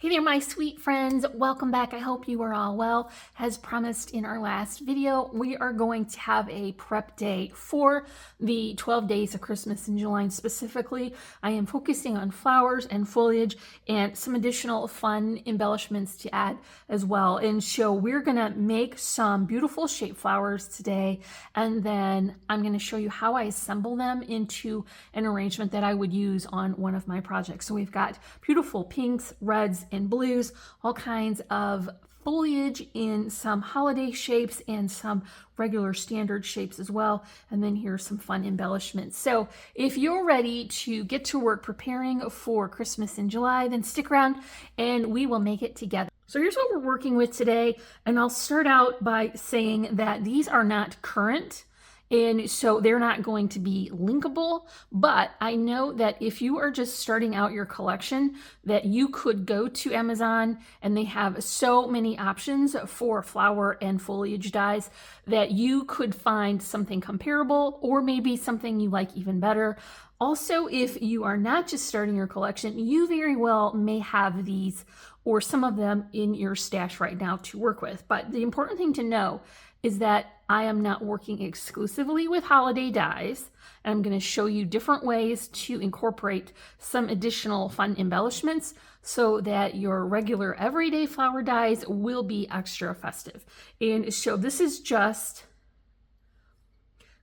Hey there, my sweet friends. Welcome back. I hope you are all well. As promised in our last video, we are going to have a prep day for the 12 days of Christmas in July. And specifically, I am focusing on flowers and foliage and some additional fun embellishments to add as well. And so we're going to make some beautiful shaped flowers today. And then I'm going to show you how I assemble them into an arrangement that I would use on one of my projects. So we've got beautiful pinks, reds, and blues, all kinds of foliage in some holiday shapes and some regular standard shapes as well. And then here's some fun embellishments. So if you're ready to get to work preparing for Christmas in July, then stick around and we will make it together. So here's what we're working with today. And I'll start out by saying that these are not current. And so they're not going to be linkable, but I know that if you are just starting out your collection, that you could go to Amazon and they have so many options for flower and foliage dyes that you could find something comparable or maybe something you like even better. Also, if you are not just starting your collection, you very well may have these or some of them in your stash right now to work with. But the important thing to know is that I am not working exclusively with holiday dyes. And I'm going to show you different ways to incorporate some additional fun embellishments so that your regular everyday flower dyes will be extra festive. And so this is just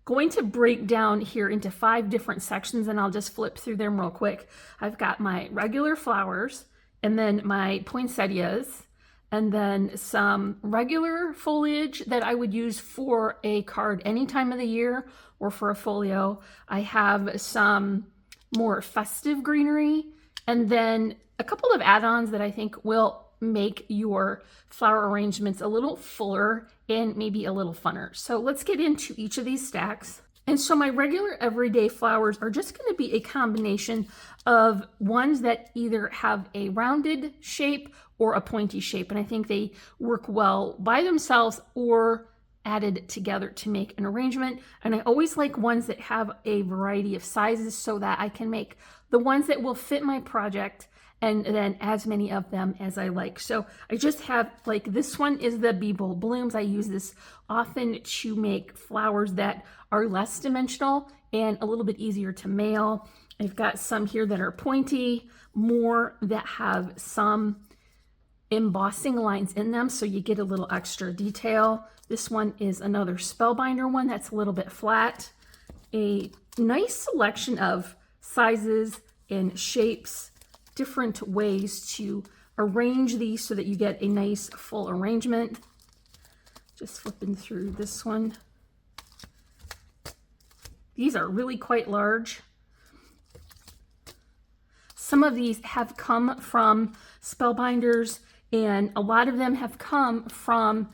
going to break down here into 5 different sections, and I'll just flip through them real quick. I've got my regular flowers, and then my poinsettias, and then some regular foliage that I would use for a card any time of the year or for a folio. I have some more festive greenery, and then a couple of add-ons that I think will make your flower arrangements a little fuller and maybe a little funner. So let's get into each of these stacks. And so my regular everyday flowers are just going to be a combination of ones that either have a rounded shape or a pointy shape. And I think they work well by themselves or added together to make an arrangement. And I always like ones that have a variety of sizes so that I can make the ones that will fit my project and then as many of them as I like. So I just have, like, this one is the Be Bold Blooms. I use this often to make flowers that are less dimensional and a little bit easier to mail. I've got some here that are pointy, more that have some embossing lines in them, so you get a little extra detail. This one is another Spellbinder one that's a little bit flat. A nice selection of sizes and shapes, different ways to arrange these so that you get a nice full arrangement. Just flipping through this one. These are really quite large. Some of these have come from Spellbinders, and a lot of them have come from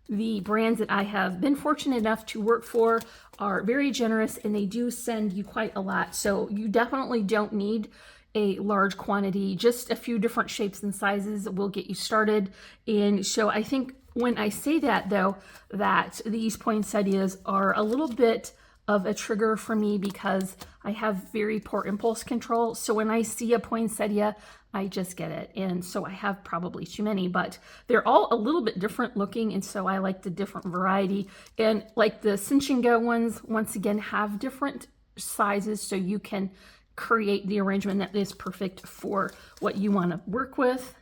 the brands that I have been fortunate enough to work for. Are very generous, and they do send you quite a lot. So you definitely don't need a large quantity. Just a few different shapes and sizes will get you started. And so I think when I say that, though, that these poinsettias are a little bit of a trigger for me because I have very poor impulse control. So when I see a poinsettia, I just get it. And so I have probably too many, but they're all a little bit different looking. And so I like the different variety. And like the Cinch and Go ones, once again, have different sizes so you can create the arrangement that is perfect for what you want to work with.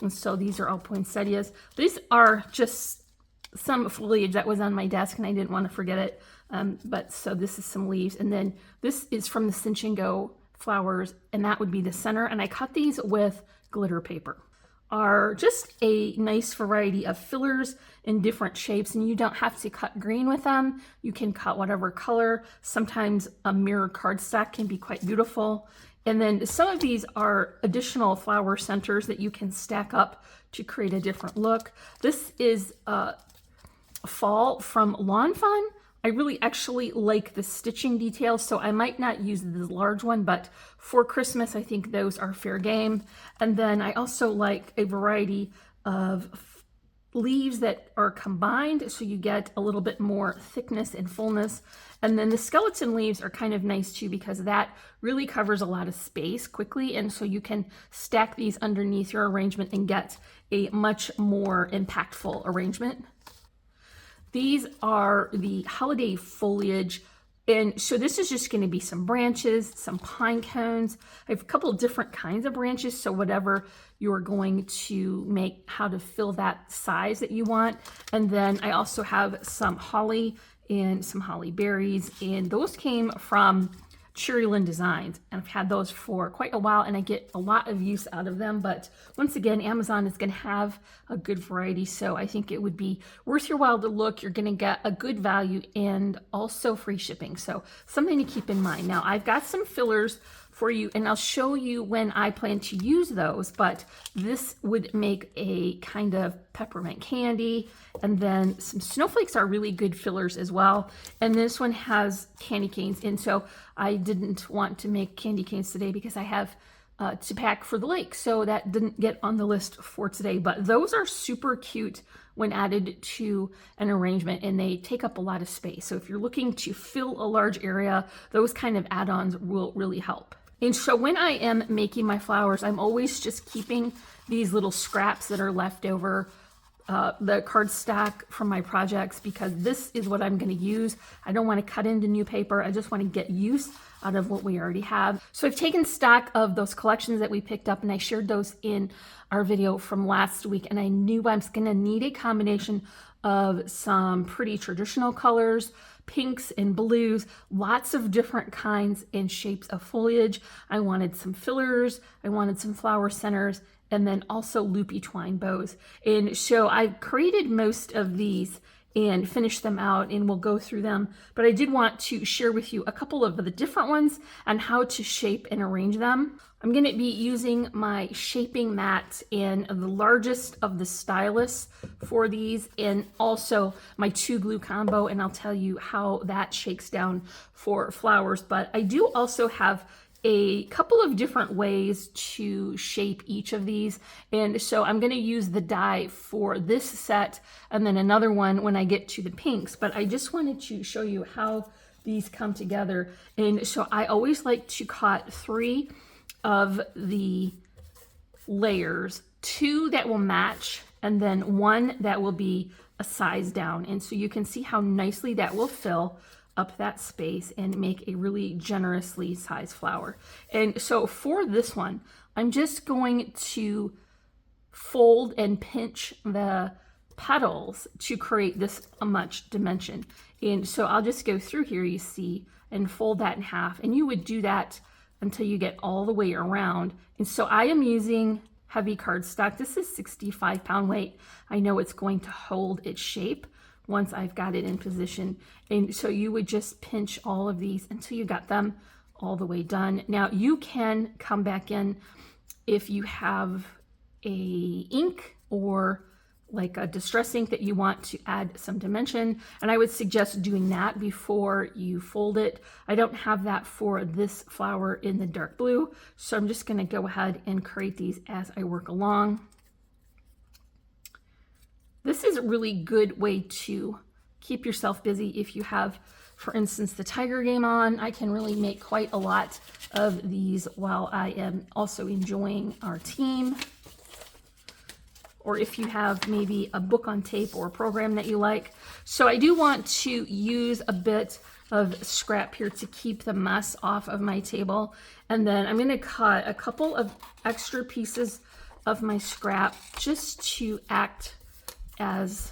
And so these are all poinsettias. These are just some foliage that was on my desk and I didn't want to forget it. But so this is some leaves, and then this is from the Cinch and Go flowers, and that would be the center. And I cut these with glitter paper. Are just a nice variety of fillers in different shapes, and you don't have to cut green with them. You can cut whatever color. Sometimes a mirror cardstock can be quite beautiful. And then some of these are additional flower centers that you can stack up to create a different look. This is Fall from Lawn Fun. I really actually like the stitching details, so I might not use the large one, but for Christmas, I think those are fair game. And then I also like a variety of leaves that are combined, so you get a little bit more thickness and fullness. And then the skeleton leaves are kind of nice too, because that really covers a lot of space quickly, and so you can stack these underneath your arrangement and get a much more impactful arrangement. These are the holiday foliage. And so this is just going to be some branches, some pine cones. I have a couple of different kinds of branches, so whatever you're going to make, how to fill that size that you want. And then I also have some holly and some holly berries, and those came from Cherryland Designs, and I've had those for quite a while, and I get a lot of use out of them. But once again, Amazon is going to have a good variety, so I think it would be worth your while to look. You're going to get a good value and also free shipping, so something to keep in mind. Now, I've got some fillers for you, and I'll show you when I plan to use those, but this would make a kind of peppermint candy, and then some snowflakes are really good fillers as well. And this one has candy canes, and so I didn't want to make candy canes today because I have to pack for the lake, so that didn't get on the list for today. But those are super cute when added to an arrangement, and they take up a lot of space. So if you're looking to fill a large area, those kind of add-ons will really help. And so when I am making my flowers, I'm always just keeping these little scraps that are left over, the cardstock from my projects, because this is what I'm going to use. I don't want to cut into new paper. I just want to get use out of what we already have. So I've taken stock of those collections that we picked up, and I shared those in our video from last week. And I knew I was going to need a combination of some pretty traditional colors, pinks and blues, lots of different kinds and shapes of foliage. I wanted some fillers, I wanted some flower centers, and then also loopy twine bows. And so I've created most of these and finished them out, and we'll go through them. But I did want to share with you a couple of the different ones and how to shape and arrange them. I'm going to be using my shaping mat and the largest of the stylus for these, and also my 2 glue combo, and I'll tell you how that shakes down for flowers. But I do also have a couple of different ways to shape each of these, and so I'm going to use the die for this set and then another one when I get to the pinks. But I just wanted to show you how these come together. And so I always like to cut 3 of the layers, 2 that will match, and then 1 that will be a size down. And so you can see how nicely that will fill up that space and make a really generously sized flower. And so for this one, I'm just going to fold and pinch the petals to create this much dimension. And so I'll just go through here, you see, and fold that in half. And you would do that until you get all the way around. And so I am using heavy cardstock. This is 65-pound weight. I know it's going to hold its shape once I've got it in position. And so you would just pinch all of these until you got them all the way done. Now you can come back in if you have a ink or like a distress ink that you want to add some dimension, and I would suggest doing that before you fold it. I don't have that for this flower in the dark blue, so I'm just going to go ahead and create these as I work along. This is a really good way to keep yourself busy if you have, for instance, the Tiger game on. I can really make quite a lot of these while I am also enjoying our team. Or if you have maybe a book on tape or a program that you like. So I do want to use a bit of scrap here to keep the mess off of my table. And then I'm going to cut a couple of extra pieces of my scrap just to act as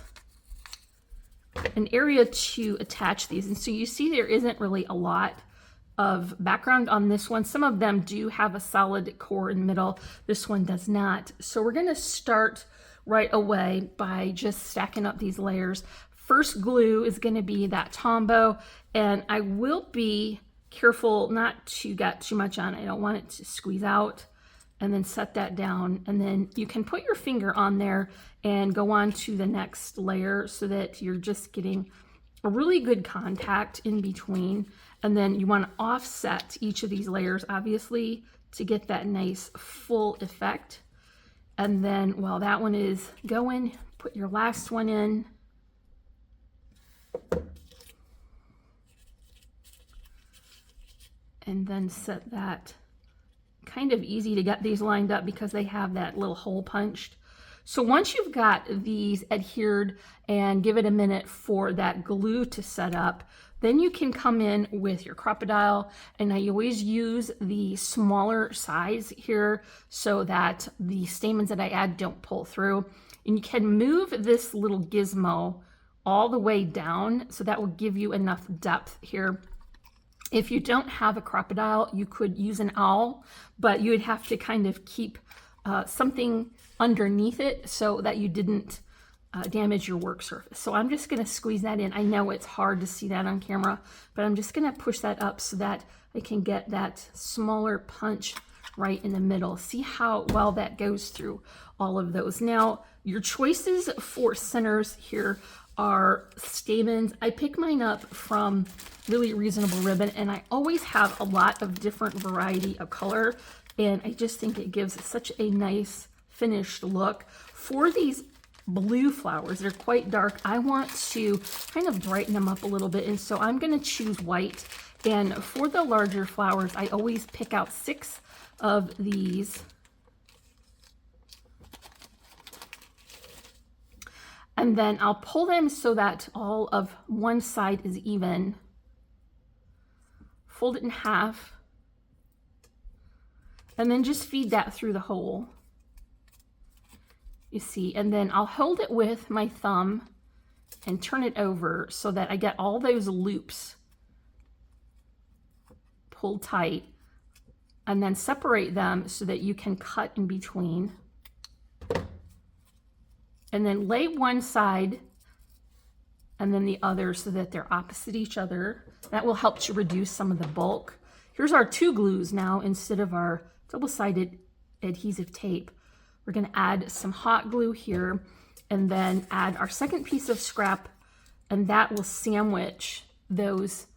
an area to attach these. And so you see there isn't really a lot of background on this one. Some of them do have a solid core in the middle. This one does not. So we're going to start right away by just stacking up these layers. First glue is going to be that Tombow, and I will be careful not to get too much on. I don't want it to squeeze out. And then set that down, and then you can put your finger on there and go on to the next layer so that you're just getting a really good contact in between. And then you want to offset each of these layers, obviously, to get that nice full effect. And then while that one is going, put put your last one in. And then set that. Kind of easy to get these lined up because they have that little hole punched. So once you've got these adhered and give it a minute for that glue to set up, then you can come in with your crocodile, and I always use the smaller size here so that the stamens that I add don't pull through. And you can move this little gizmo all the way down, so that will give you enough depth here. If you don't have a crocodile, you could use an owl, but you would have to kind of keep something underneath it so that you didn't damage your work surface. So I'm just going to squeeze that in. I know it's hard to see that on camera, but I'm just going to push that up so that I can get that smaller punch right in the middle. See how well that goes through all of those. Now, your choices for centers here are Stamens. I pick mine up from Really Reasonable Ribbon, and I always have a lot of different variety of color, and I just think it gives such a nice finished look. For these blue flowers, they're quite dark. I want to kind of brighten them up a little bit, and so I'm going to choose white. And for the larger flowers, I always pick out 6 of these. And then I'll pull them so that all of one side is even. Fold it in half. And then just feed that through the hole. You see, and then I'll hold it with my thumb and turn it over so that I get all those loops pulled tight, and then separate them so that you can cut in between. And then lay one side and then the other so that they're opposite each other. That will help to reduce some of the bulk. Here's our 2 glues now instead of our double-sided adhesive tape. We're going to add some hot glue here and then add our second piece of scrap, and that will sandwich those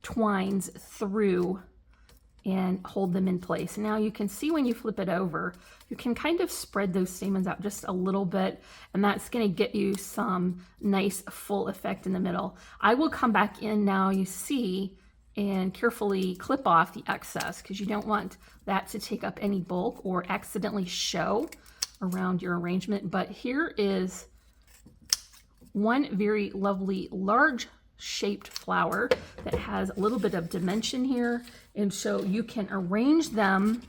twines through and hold them in place. Now you can see when you flip it over, you can kind of spread those stamens out just a little bit, and that's going to get you some nice full effect in the middle. I will come back in now, you see, and carefully clip off the excess because you don't want that to take up any bulk or accidentally show around your arrangement. But here is one very lovely large shaped flower that has a little bit of dimension here, and so you can arrange them.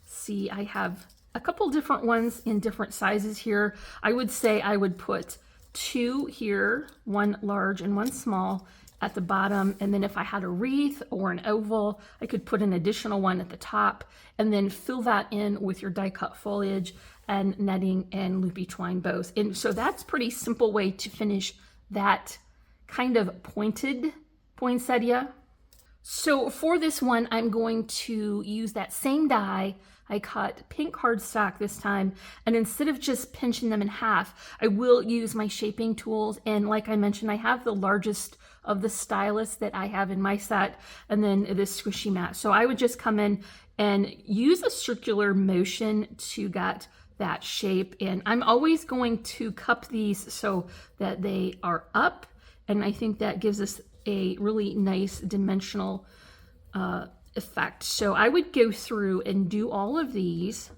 See, I have a couple different ones in different sizes here. I would say I would put 2 here, one large and one small at the bottom, and then if I had a wreath or an oval, I could put an additional one at the top, and then fill that in with your die cut foliage and netting and loopy twine bows. And so that's a pretty simple way to finish that kind of pointed poinsettia. So for this one, I'm going to use that same die. I cut pink cardstock this time, and instead of just pinching them in half, I will use my shaping tools. And like I mentioned, I have the largest of the stylus that I have in my set, and then this squishy mat. So I would just come in and use a circular motion to get that shape. And I'm always going to cup these so that they are up, and I think that gives us a really nice dimensional effect. So I would go through and do all of these.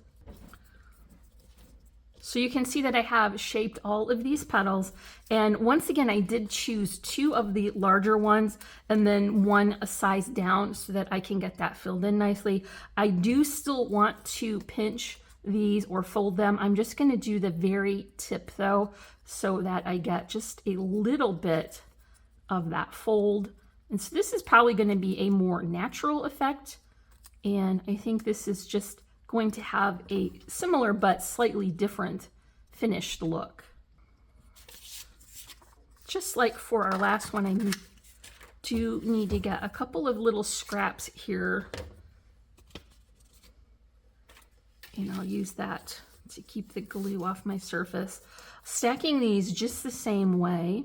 So you can see that I have shaped all of these petals. And once again, I did choose 2 of the larger ones and then one a size down so that I can get that filled in nicely. I do still want to pinch these or fold them. I'm just going to do the very tip though, so that I get just a little bit of that fold. And so this is probably going to be a more natural effect. And I think this is just going to have a similar but slightly different finished look. Just like for our last one, I do need to get a couple of little scraps here. And I'll use that to keep the glue off my surface. Stacking these just the same way.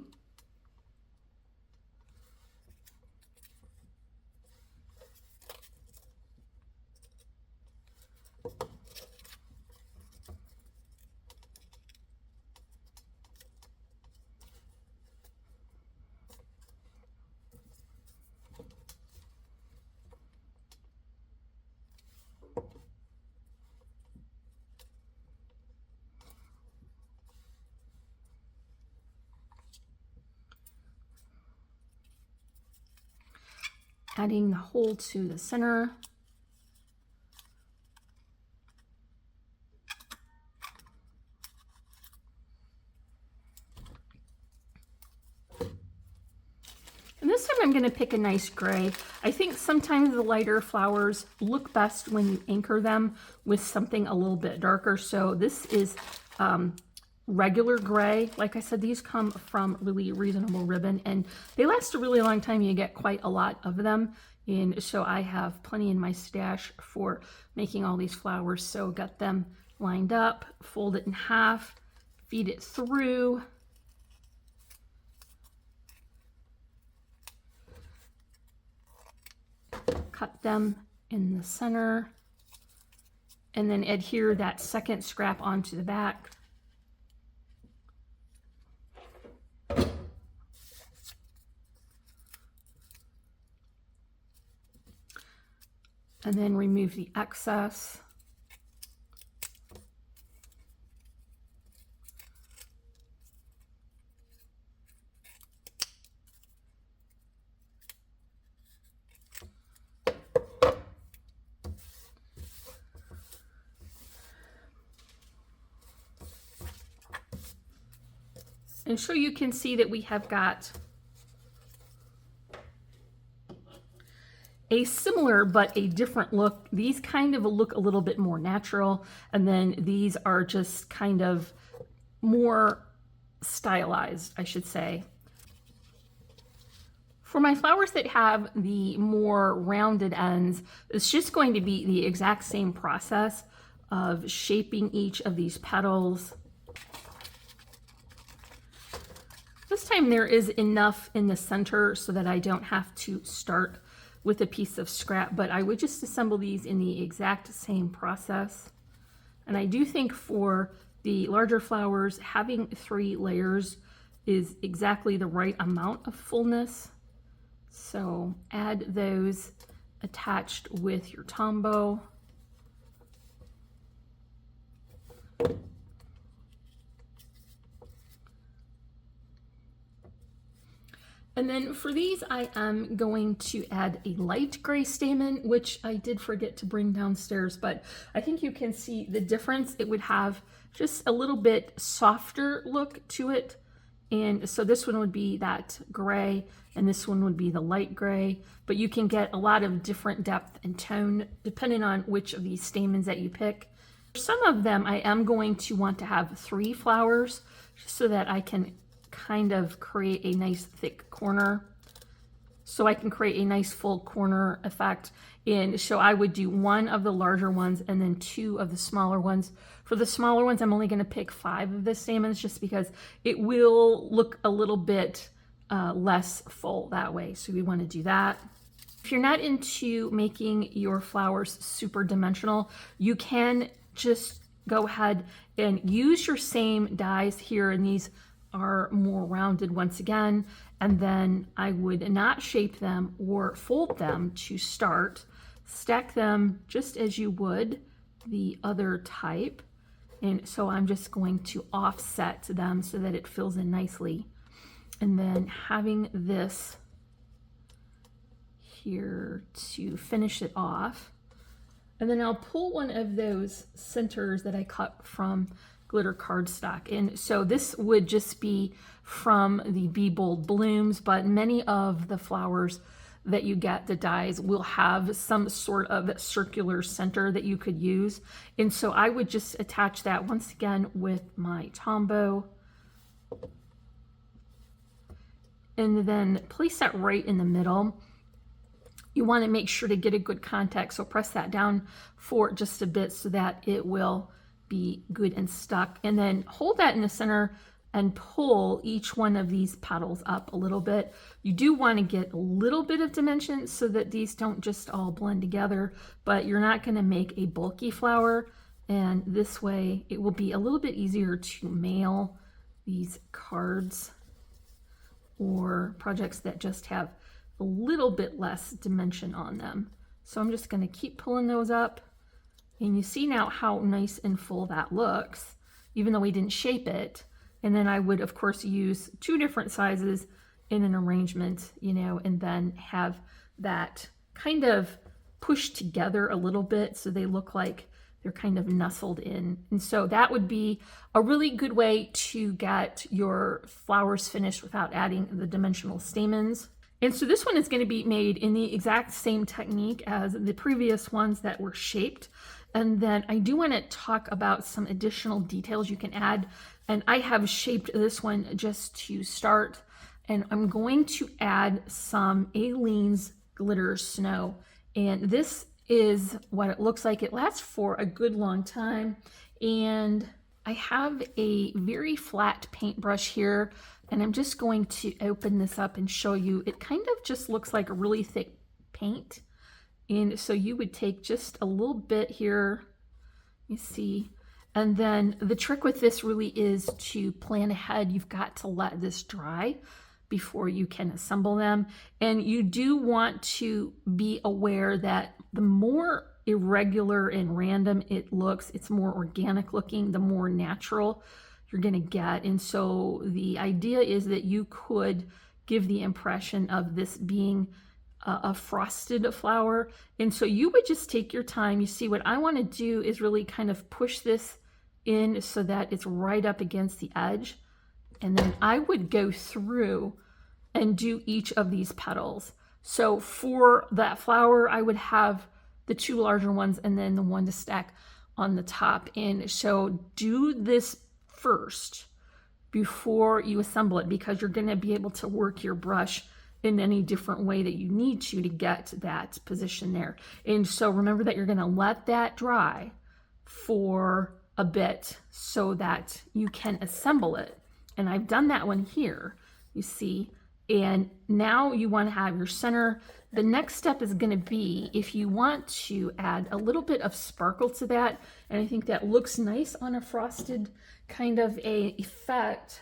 adding the hole to the center. And this time I'm going to pick a nice gray. I think sometimes the lighter flowers look best when you anchor them with something a little bit darker. So this is regular gray. Like I said, these come from Really Reasonable Ribbon and they last a really long time. You get quite a lot of them. And so I have plenty in my stash for making all these flowers. So got them lined up, fold it in half, feed it through. Cut them in the center and then adhere that second scrap onto the back. And then remove the excess. And so you can see that we have got a similar but a different look. These kind of look a little bit more natural, and then these are just kind of more stylized, I should say. For my flowers that have the more rounded ends, it's just going to be the exact same process of shaping each of these petals. This time there is enough in the center so that I don't have to start with a piece of scrap, but I would just assemble these in the exact same process. And I do think for the larger flowers, having 3 layers is exactly the right amount of fullness. So add those attached with your tombow. And then for these, I am going to add a light gray stamen, which I did forget to bring downstairs, but I think you can see the difference. It would have just a little bit softer look to it. And so this one would be that gray, and this one would be the light gray, but you can get a lot of different depth and tone depending on which of these stamens that you pick. For some of them, I am going to want to have 3 flowers so that I can kind of create a nice thick corner. So I can create a nice full corner effect. And so I would do 1 of the larger ones and then 2 of the smaller ones. For the smaller ones, I'm only going to pick 5 of the stamens just because it will look a little bit less full that way. So we want to do that. If you're not into making your flowers super dimensional, you can just go ahead and use your same dies here, and these are more rounded once again, and then I would not shape them or fold them to start. Stack them just as you would the other type, and so I'm just going to offset them so that it fills in nicely, and then having this here to finish it off. And then I'll pull one of those centers that I cut from glitter cardstock. And so this would just be from the Be Bold Blooms, but many of the flowers that you get, the dies, will have some sort of circular center that you could use. And so I would just attach that once again with my tombow. And then place that right in the middle. You want to make sure to get a good contact, so press that down for just a bit so that it will be good and stuck, and then hold that in the center and pull each one of these petals up a little bit. You do want to get a little bit of dimension so that these don't just all blend together, but you're not going to make a bulky flower, and this way it will be a little bit easier to mail these cards or projects that just have a little bit less dimension on them. So I'm just going to keep pulling those up. And you see now how nice and full that looks, even though we didn't shape it. And then I would, of course, use 2 different sizes in an arrangement, you know, and then have that kind of pushed together a little bit so they look like they're kind of nestled in. And so that would be a really good way to get your flowers finished without adding the dimensional stamens. And so this one is going to be made in the exact same technique as the previous ones that were shaped. And then I do want to talk about some additional details you can add. And I have shaped this one just to start. And I'm going to add some Aleene's glitter snow. And this is what it looks like. It lasts for a good long time. And I have a very flat paintbrush here, and I'm just going to open this up and show you. It kind of just looks like a really thick paint. And so you would take just a little bit here, you see, and then the trick with this really is to plan ahead. You've got to let this dry before you can assemble them. And you do want to be aware that the more irregular and random it looks, it's more organic looking, the more natural you're gonna get. And so the idea is that you could give the impression of this being a frosted flower. And so you would just take your time. You see, what I want to do is really kind of push this in so that it's right up against the edge. And then I would go through and do each of these petals. So for that flower, I would have the two larger ones and then the one to stack on the top. And so do this first before you assemble it, because you're going to be able to work your brush in any different way that you need to get that position there. And so remember that you're going to let that dry for a bit so that you can assemble it. And I've done that one here, you see. And now you want to have your center. The next step is going to be, if you want to add a little bit of sparkle to that, and I think that looks nice on a frosted kind of a effect,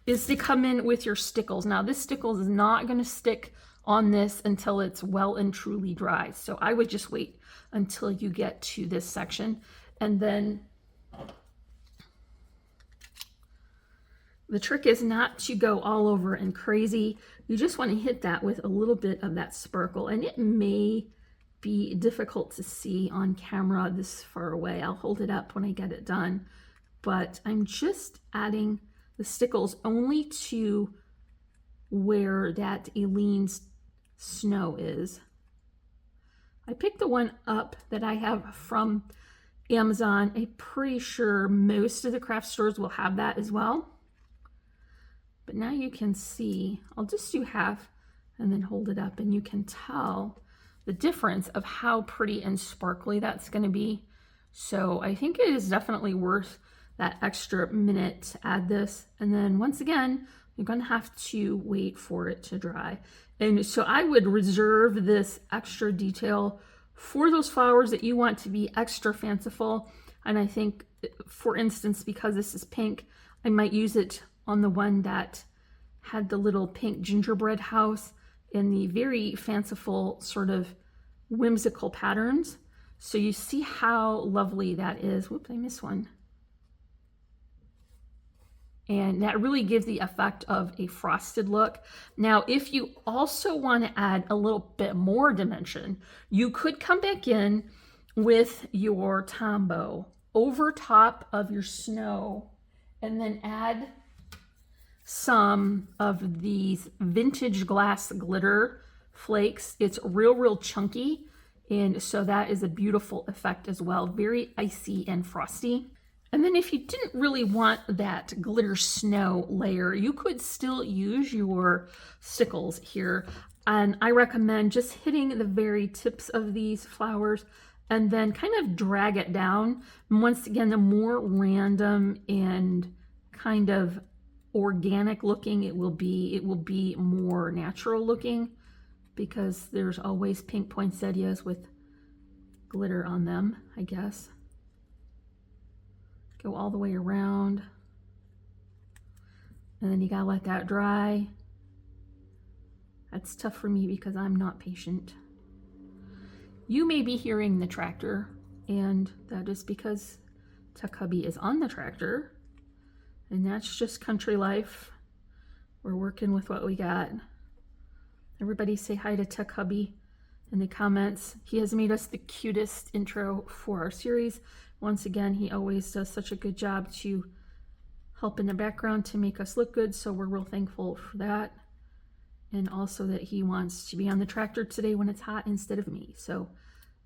is to come in with your stickles. Now this stickles is not going to stick on this until it's well and truly dry. So I would just wait until you get to this section. And then the trick is not to go all over and crazy. You just want to hit that with a little bit of that sparkle. And it may be difficult to see on camera this far away. I'll hold it up when I get it done. But I'm just adding the stickles only to where that Aleene's snow is. I picked the one up that I have from Amazon. I'm pretty sure most of the craft stores will have that as well. But now you can see, I'll just do half and then hold it up, and you can tell the difference of how pretty and sparkly that's going to be. So I think it is definitely worth that extra minute to add this. And then once again, you're going to have to wait for it to dry. And so I would reserve this extra detail for those flowers that you want to be extra fanciful. And I think, for instance, because this is pink, I might use it on the one that had the little pink gingerbread house in the very fanciful sort of whimsical patterns. So you see how lovely that is. Whoops, I missed one. And that really gives the effect of a frosted look. Now, if you also want to add a little bit more dimension, you could come back in with your Tombow over top of your snow and then add some of these vintage glass glitter flakes. It's real chunky, and so that is a beautiful effect as well. Very icy and frosty. And then if you didn't really want that glitter snow layer, you could still use your stickles here. And I recommend just hitting the very tips of these flowers and then kind of drag it down. And once again, the more random and kind of organic looking it will be more natural looking, because there's always pink poinsettias with glitter on them, I guess. Go all the way around, and then you gotta let that dry. That's tough for me because I'm not patient. You may be hearing the tractor, and that is because Tuck-hubby is on the tractor, and that's just country life. We're working with what we got. I Everybody say hi to Tech Hubby in the comments. He has made us the cutest intro for our series. Once again, he always does such a good job to help in the background to make us look good, so we're real thankful for that. And also that he wants to be on the tractor today when it's hot instead of me. So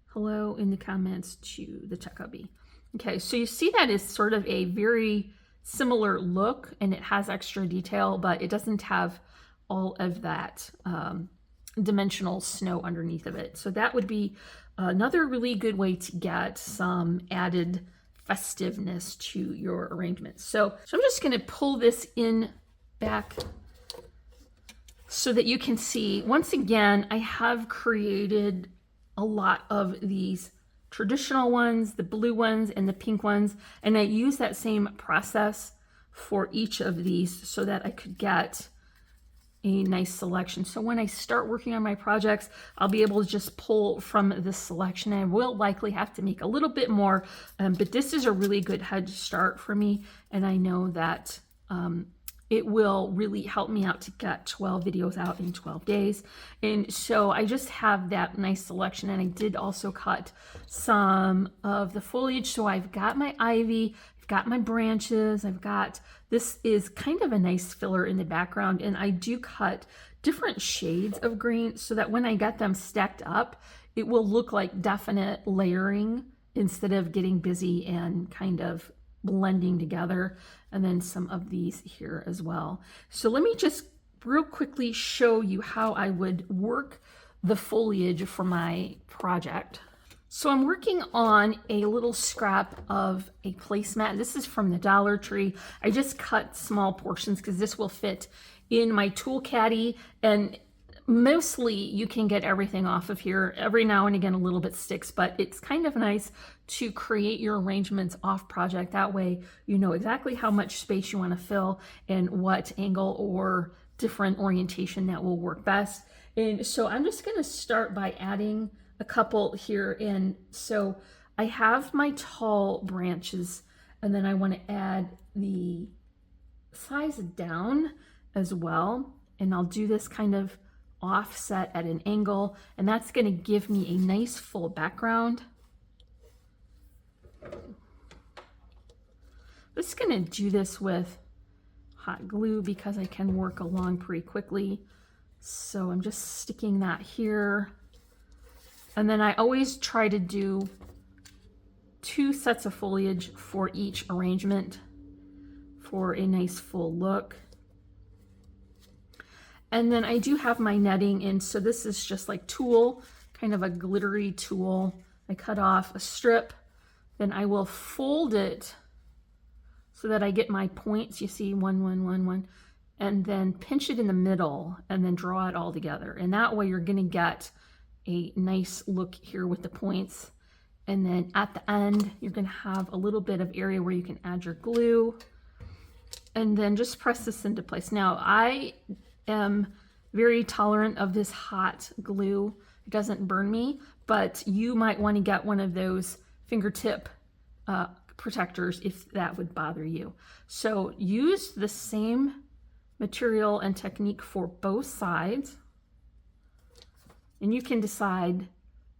hello in the comments to the Tech Hubby. Okay, so you see that is sort of a very similar look, and it has extra detail, but it doesn't have all of that dimensional snow underneath of it. So that would be another really good way to get some added festiveness to your arrangements. So I'm just going to pull this in back so that you can see. Once again, I have created a lot of these traditional ones, the blue ones and the pink ones, and I use that same process for each of these so that I could get a nice selection. So when I start working on my projects, I'll be able to just pull from this selection. I will likely have to make a little bit more, but this is a really good head start for me, and I know that it will really help me out to get 12 videos out in 12 days. And so I just have that nice selection, and I did also cut some of the foliage. So I've got my ivy, I've got my branches, this is kind of a nice filler in the background, and I do cut different shades of green so that when I get them stacked up, it will look like definite layering instead of getting busy and kind of blending together. And then some of these here as well. So let me just real quickly show you how I would work the foliage for my project. So I'm working on a little scrap of a placemat. This is from the Dollar Tree. I just cut small portions because this will fit in my tool caddy, and mostly you can get everything off of here. Every now and again a little bit sticks, but it's kind of nice to create your arrangements off project. That way you know exactly how much space you want to fill and what angle or different orientation that will work best. And so I'm just going to start by adding a couple here in. So I have my tall branches, and then I want to add the size down as well, and I'll do this kind of offset at an angle, and that's going to give me a nice full background. I'm just going to do this with hot glue because I can work along pretty quickly. So I'm just sticking that here, and then I always try to do 2 sets of foliage for each arrangement for a nice full look. And then I do have my netting, and so this is just like tulle, kind of a glittery tulle. I cut off a strip, then I will fold it so that I get my points. You see 1, 1, 1, 1, and then pinch it in the middle and then draw it all together. And that way you're gonna get a nice look here with the points. And then at the end, you're gonna have a little bit of area where you can add your glue, and then just press this into place. Now I am very tolerant of this hot glue. It doesn't burn me, but you might want to get one of those fingertip protectors if that would bother you. So use the same material and technique for both sides, and you can decide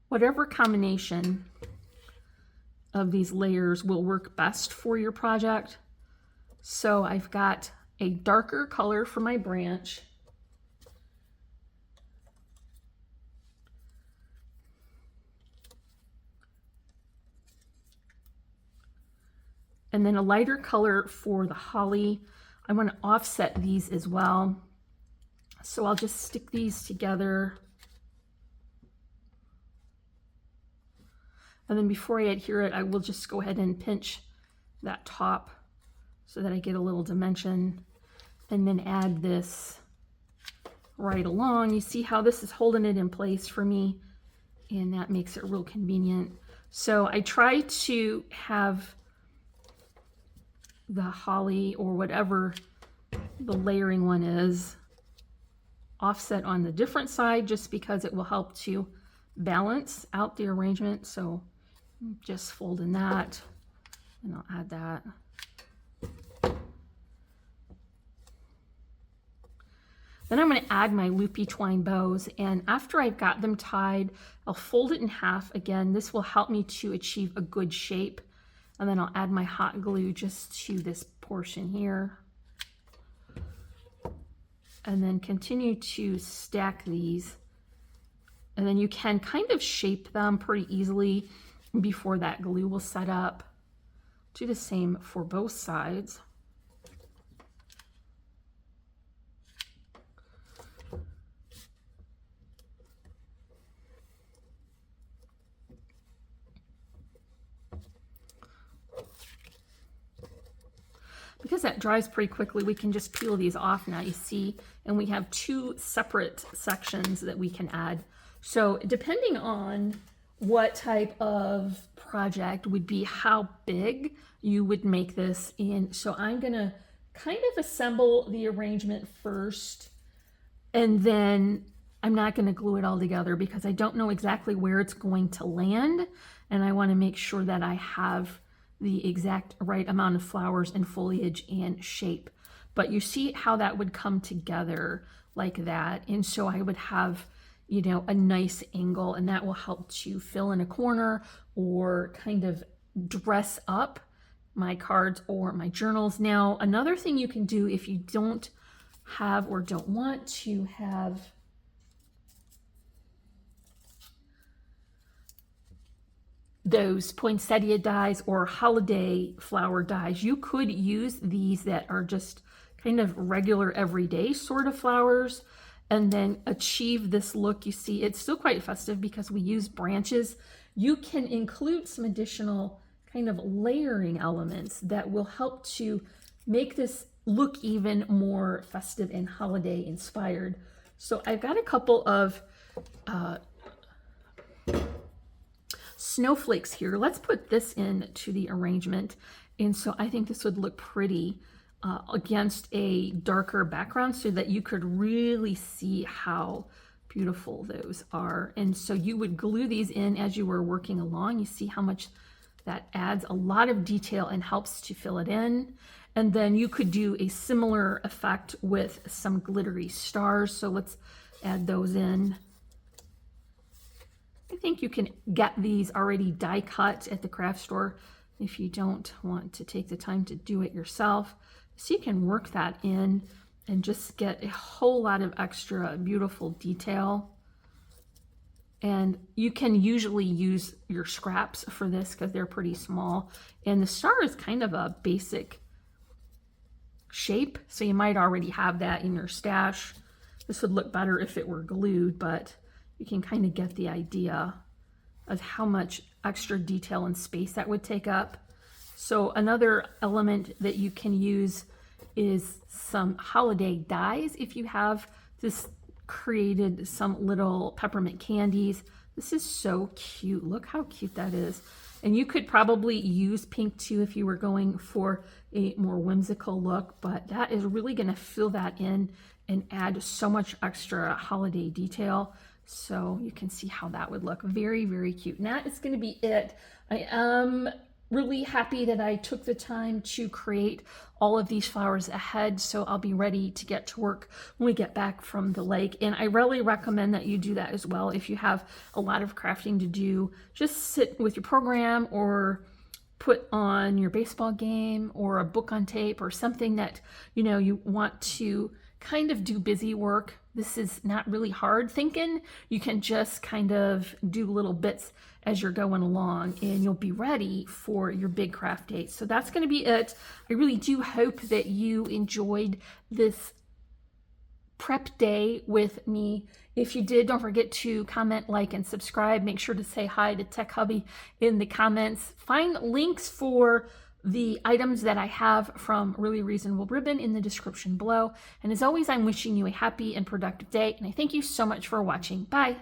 whatever combination of these layers will work best for your project. So I've got a darker color for my branch, and then a lighter color for the holly. I want to offset these as well. So I'll just stick these together. And then before I adhere it, I will just go ahead and pinch that top so that I get a little dimension, and then add this right along. You see how this is holding it in place for me, and that makes it real convenient. So I try to have the holly or whatever the layering one is offset on the different side, just because it will help to balance out the arrangement. So just fold in that, and I'll add that. Then I'm going to add my loopy twine bows, and after I've got them tied, I'll fold it in half. Again, this will help me to achieve a good shape. And then I'll add my hot glue just to this portion here. And then continue to stack these. And then you can kind of shape them pretty easily before that glue will set up. Do the same for both sides. Because that dries pretty quickly, we can just peel these off now, you see, and we have two separate sections that we can add. So depending on what type of project would be how big you would make this in. So I'm gonna kind of assemble the arrangement first, and then I'm not gonna glue it all together because I don't know exactly where it's going to land, and I wanna make sure that I have the exact right amount of flowers and foliage and shape. But you see how that would come together like that. And so I would have, you know, a nice angle, and that will help to fill in a corner or kind of dress up my cards or my journals. Now, another thing you can do if you don't have or don't want to have those poinsettia dies or holiday flower dies, you could use these that are just kind of regular everyday sort of flowers and then achieve this look. You see, it's still quite festive because we use branches. You can include some additional kind of layering elements that will help to make this look even more festive and holiday inspired. So I've got a couple of snowflakes here. Let's put this into the arrangement. And so I think this would look pretty against a darker background so that you could really see how beautiful those are. And so you would glue these in as you were working along. You see how much that adds a lot of detail and helps to fill it in. And then you could do a similar effect with some glittery stars. So let's add those in. I think you can get these already die cut at the craft store if you don't want to take the time to do it yourself. So you can work that in and just get a whole lot of extra beautiful detail. And you can usually use your scraps for this because they're pretty small. And the star is kind of a basic shape, so you might already have that in your stash. This would look better if it were glued, but you can kind of get the idea of how much extra detail and space that would take up. So another element that you can use is some holiday dies. If you have this created some little peppermint candies, this is so cute. Look how cute that is. And you could probably use pink too if you were going for a more whimsical look, but that is really going to fill that in and add so much extra holiday detail. So you can see how that would look. Very, very cute. And that is going to be it. I am really happy that I took the time to create all of these flowers ahead, so I'll be ready to get to work when we get back from the lake. And I really recommend that you do that as well. If you have a lot of crafting to do, just sit with your program or put on your baseball game or a book on tape or something that you want to kind of do busy work. This is not really hard thinking. You can just kind of do little bits as you're going along and you'll be ready for your big craft date. So that's going to be it. I really do hope that you enjoyed this prep day with me. If you did, don't forget to comment, like, and subscribe. Make sure to say hi to Tech Hubby in the comments. Find links for the items that I have from Really Reasonable Ribbon in the description below. And as always, I'm wishing you a happy and productive day, and I thank you so much for watching. Bye.